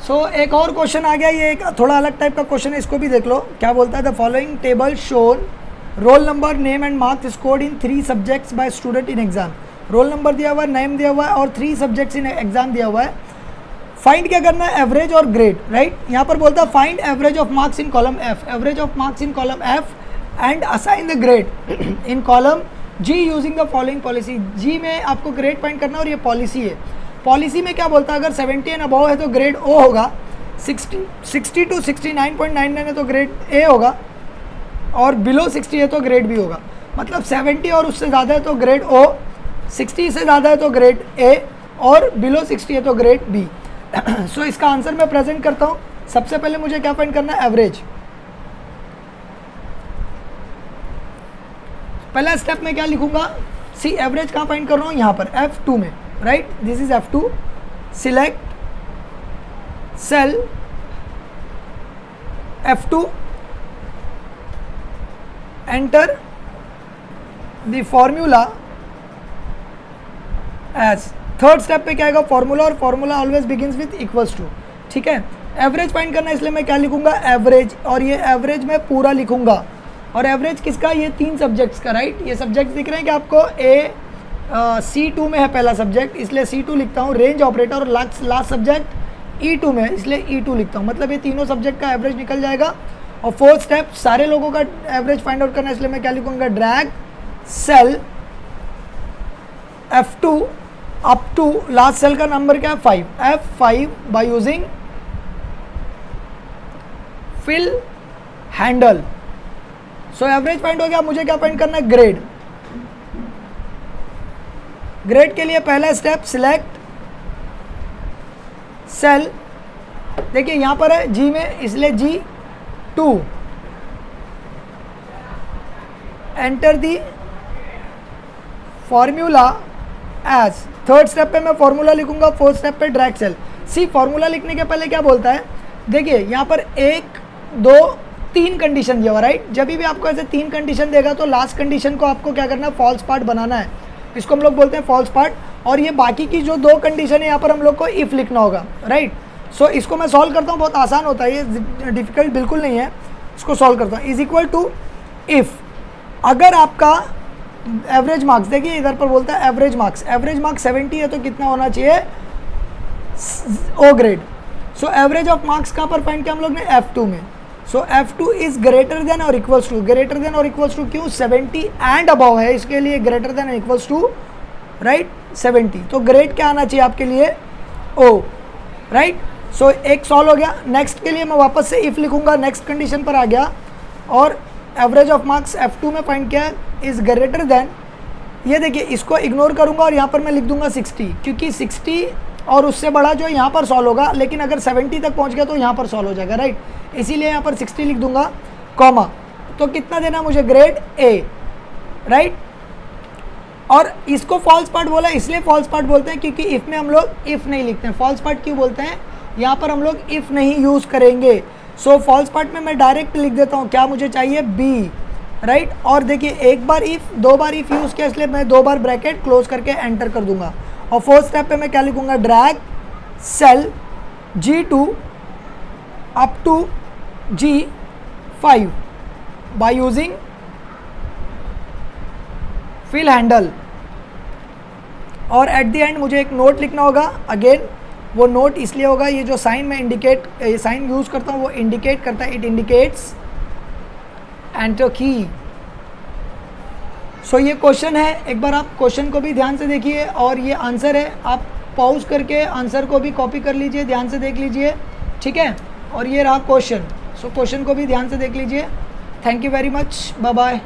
सो एक और क्वेश्चन आ गया, ये एक थोड़ा अलग टाइप का क्वेश्चन है, इसको भी देख लो। क्या बोलता है, the following table shown roll number, name and marks scored in 3 subjects by student in exam. Roll number दिया हुआ है, नेम दिया हुआ है और 3 सब्जेक्ट्स इन एग्जाम दिया हुआ है। फाइंड क्या करना है, एवरेज और ग्रेड, राइट। यहाँ पर बोलता है find average of marks in column F, average of marks in column F and assign the grade in column G using the following policy. G में आपको ग्रेड फाइंड करना और ये पॉलिसी है। पॉलिसी में क्या बोलता है, अगर 70 एंड अबव है तो ग्रेड ओ होगा, 60 टू 69.99 है तो ग्रेड ए होगा, और बिलो 60 है तो ग्रेड बी होगा। मतलब 70 और उससे ज़्यादा है तो ग्रेड ओ, 60 से ज़्यादा है तो ग्रेड ए, और बिलो 60 है तो ग्रेड बी। सो इसका आंसर मैं प्रेजेंट करता हूँ। सबसे पहले मुझे क्या फाइंड करना है, एवरेज। पहला स्टेप में क्या लिखूंगा, सी एवरेज कहाँ फाइंड कर रहा हूँ, यहाँ पर F2 में, right. This is F2, select cell F2, enter the formula as. Third step पे क्या आएगा, फॉर्मूला, और formula always begins with equals to, ठीक है। एवरेज फाइंड करना है, इसलिए मैं क्या लिखूंगा, एवरेज, और ये एवरेज मैं पूरा लिखूंगा। और एवरेज किसका, ये 3 सब्जेक्ट्स का, राइट। ये सब्जेक्ट दिख रहे हैं कि आपको C2 में है पहला सब्जेक्ट, इसलिए C2 लिखता हूँ। रेंज ऑपरेटर और लास्ट सब्जेक्ट E2 में है, इसलिए E2 लिखता हूँ। मतलब ये तीनों सब्जेक्ट का एवरेज निकल जाएगा। और फोर्थ स्टेप, सारे लोगों का एवरेज फाइंड आउट करना है, इसलिए मैं क्या लिखूंगा, drag cell F2 up to last cell का नंबर क्या है, 5, F5 by using fill handle. So average find हो गया। मुझे क्या फाइंड करना है, ग्रेड। ग्रेड के लिए पहला स्टेप, सिलेक्ट सेल, देखिए यहां पर है जी में, इसलिए G2, enter the formula as. Third step पे मैं फॉर्मूला लिखूंगा, फोर्थ स्टेप पे ड्रैग सेल। सी फॉर्मूला लिखने के पहले क्या बोलता है, देखिए यहाँ पर 1, 2, 3 कंडीशन दिया हुआ, राइट। जब भी आपको ऐसे 3 कंडीशन देगा तो लास्ट कंडीशन को आपको क्या करना है, फॉल्स पार्ट बनाना है। इसको हम लोग बोलते हैं फॉल्स पार्ट। और ये बाकी की जो 2 कंडीशन है यहाँ पर हम लोग को इफ लिखना होगा, राइट। सो इसको मैं सॉल्व करता हूँ, बहुत आसान होता है, ये डिफिकल्ट बिल्कुल नहीं है। इसको सॉल्व करता हूँ, इज इक्वल टू इफ, अगर आपका एवरेज मार्क्स, देखिए इधर पर बोलता है एवरेज मार्क्स 70 है तो कितना होना चाहिए, O grade. So average of marks कहाँ पर फाइंड किया हम लोग ने, F2 में। So F2 is greater than और इक्वल्स टू, ग्रेटर देन और इक्वल्स टू क्यों, 70 एंड अबव है, इसके लिए greater than equals to, right, 70। तो ग्रेड क्या आना चाहिए आपके लिए, O, राइट। सो एक सॉल्व हो गया। नेक्स्ट के लिए मैं वापस से इफ लिखूंगा, नेक्स्ट कंडीशन पर आ गया, और एवरेज ऑफ मार्क्स F2 में फाइंड किया इज ग्रेटर देन, ये देखिए इसको इग्नोर करूंगा और यहाँ पर मैं लिख दूंगा 60, क्योंकि 60 और उससे बड़ा जो यहाँ पर सॉल्व होगा, लेकिन अगर 70 तक पहुँच गया तो यहाँ पर सॉल्व हो जाएगा, राइट। इसीलिए यहाँ पर 60 लिख दूंगा, कॉमा। तो कितना देना मुझे, ग्रेड A, राइट। और इसको फॉल्स पार्ट बोला, इसलिए फॉल्स पार्ट बोलते हैं क्योंकि इफ में हम लोग इफ नहीं लिखते हैं। फॉल्स पार्ट क्यों बोलते हैं, यहाँ पर हम लोग इफ नहीं यूज करेंगे। सो फॉल्स पार्ट में मैं डायरेक्ट लिख देता हूँ, क्या मुझे चाहिए, B, राइट। और देखिए एक बार इफ, 2 बार इफ यूज किया, इसलिए मैं 2 बार ब्रैकेट क्लोज करके एंटर कर दूंगा। और फोर्थ स्टेप पे मैं क्या लिखूंगा, drag cell G2 up to G5 by using fill handle. और एट द एंड मुझे एक नोट लिखना होगा। अगेन वो नोट इसलिए होगा, ये जो साइन में इंडिकेट, साइन यूज करता हूँ वो इंडिकेट करता है, इट इंडिकेट्स एंटर की। सो ये क्वेश्चन है, एक बार आप क्वेश्चन को भी ध्यान से देखिए, और ये आंसर है, आप पॉज करके आंसर को भी कॉपी कर लीजिए, ध्यान से देख लीजिए, ठीक है। और ये रहा क्वेश्चन। सो क्वेश्चन को भी ध्यान से देख लीजिए। Thank you very much, bye bye.